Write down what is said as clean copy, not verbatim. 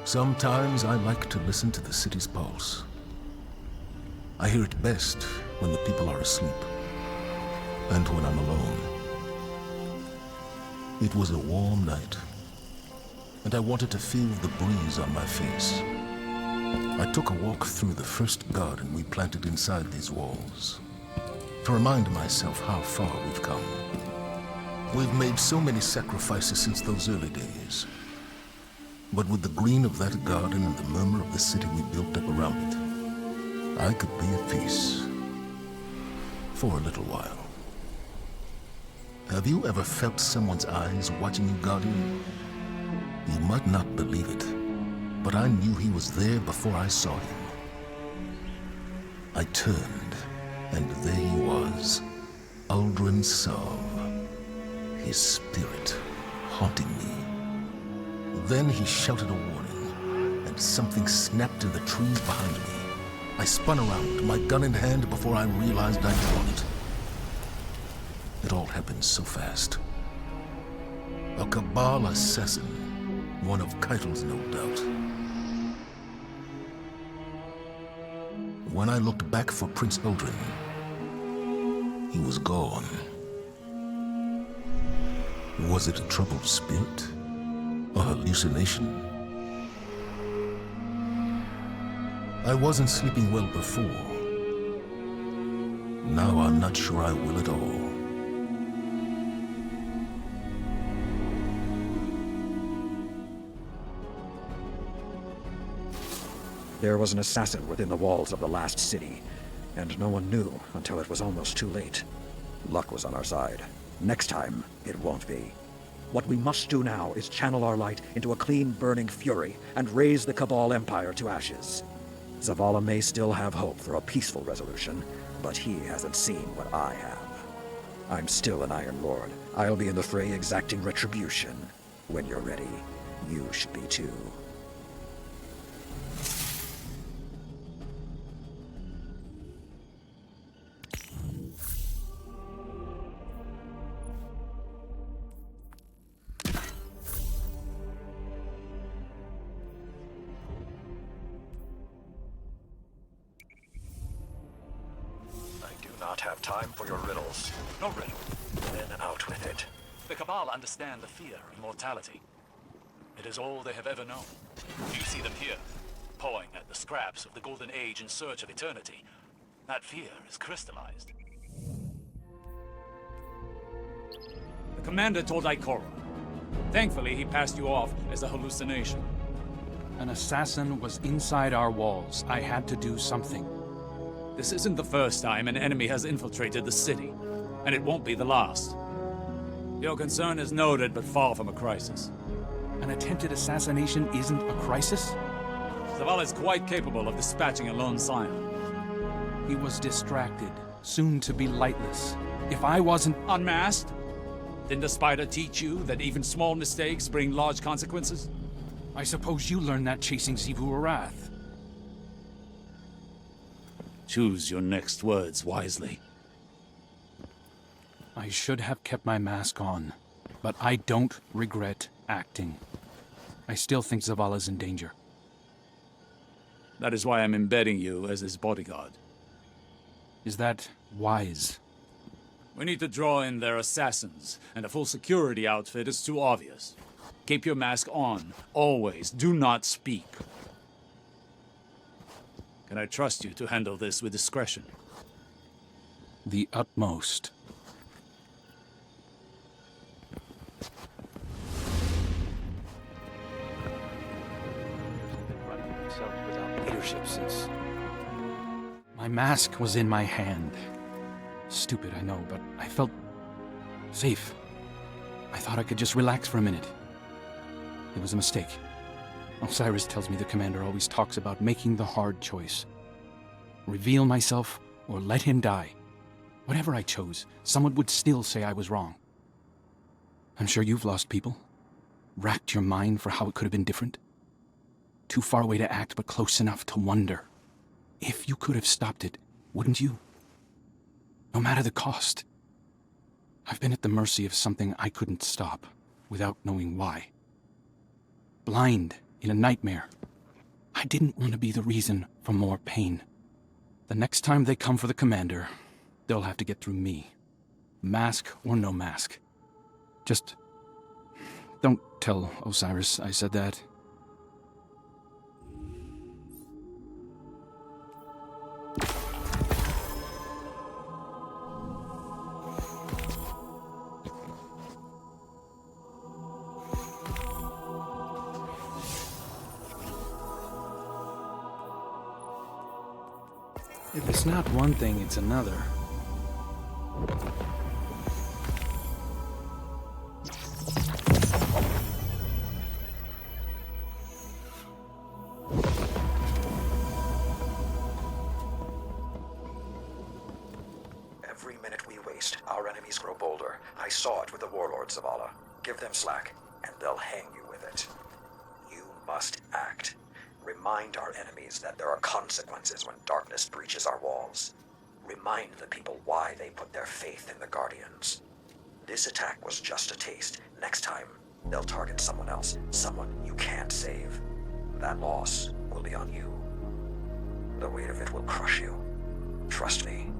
Sometimes I like to listen to the city's pulse. I hear it best when the people are asleep, and when I'm alone. It was a warm night, and I wanted to feel the breeze on my face. I took a walk through the first garden we planted inside these walls, to remind myself how far we've come. We've made so many sacrifices since those early days. But with the green of that garden and the murmur of the city we built up around it, I could be at peace. For a little while. Have you ever felt someone's eyes watching you, Guardian? You might not believe it, but I knew he was there before I saw him. I turned, and there he was, Uldren Sov, his spirit haunting me. Then he shouted a warning, and something snapped in the trees behind me. I spun around, my gun in hand, before I realized I'd drawn it. It all happened so fast. A Cabal assassin, one of Keitel's, no doubt. When I looked back for Prince Uldren, he was gone. Was it a troubled spirit? A hallucination? I wasn't sleeping well before. Now I'm not sure I will at all. There was an assassin within the walls of the last city, and no one knew until it was almost too late. Luck was on our side. Next time, it won't be. What we must do now is channel our light into a clean, burning fury and raise the Cabal Empire to ashes. Zavala may still have hope for a peaceful resolution, but he hasn't seen what I have. I'm still an Iron Lord. I'll be in the fray exacting retribution. When you're ready, you should be too. Not have time for your riddles. No riddle. Then out with it. The Cabal understand the fear of mortality. It is all they have ever known. You see them here, pawing at the scraps of the Golden Age in search of eternity. That fear is crystallized. The commander told Ikora. Thankfully, he passed you off as a hallucination. An assassin was inside our walls. I had to do something. This isn't the first time an enemy has infiltrated the city, and it won't be the last. Your concern is noted, but far from a crisis. An attempted assassination isn't a crisis? Zavala is quite capable of dispatching a lone scion. He was distracted, soon to be lightless. If I wasn't unmasked, didn't the spider teach you that even small mistakes bring large consequences? I suppose you learned that chasing Xivu Arath. Choose your next words wisely. I should have kept my mask on, but I don't regret acting. I still think Zavala's in danger. That is why I'm embedding you as his bodyguard. Is that wise? We need to draw in their assassins, and a full security outfit is too obvious. Keep your mask on, always. Do not speak. Can I trust you to handle this with discretion? The utmost. Running himself without leadership since... My mask was in my hand. Stupid, I know, but I felt safe. I thought I could just relax for a minute. It was a mistake. Osiris tells me the commander always talks about making the hard choice. Reveal myself or let him die. Whatever I chose, someone would still say I was wrong. I'm sure you've lost people. Racked your mind for how it could have been different. Too far away to act, but close enough to wonder. If you could have stopped it, wouldn't you? No matter the cost. I've been at the mercy of something I couldn't stop, without knowing why. Blind in a nightmare. I didn't want to be the reason for more pain. The next time they come for the commander, they'll have to get through me. Mask or no mask. Just don't tell Osiris I said that. If it's not one thing, it's another. Every minute we waste, our enemies grow bolder. I saw it with the warlords of Allah. Give them slack, and they'll hang you with it. You must act. Remind our enemies that there are consequences when darkness breaches our walls. Remind the people why they put their faith in the Guardians. This attack was just a taste. Next time, they'll target someone else, someone you can't save. That loss will be on you. The weight of it will crush you. Trust me.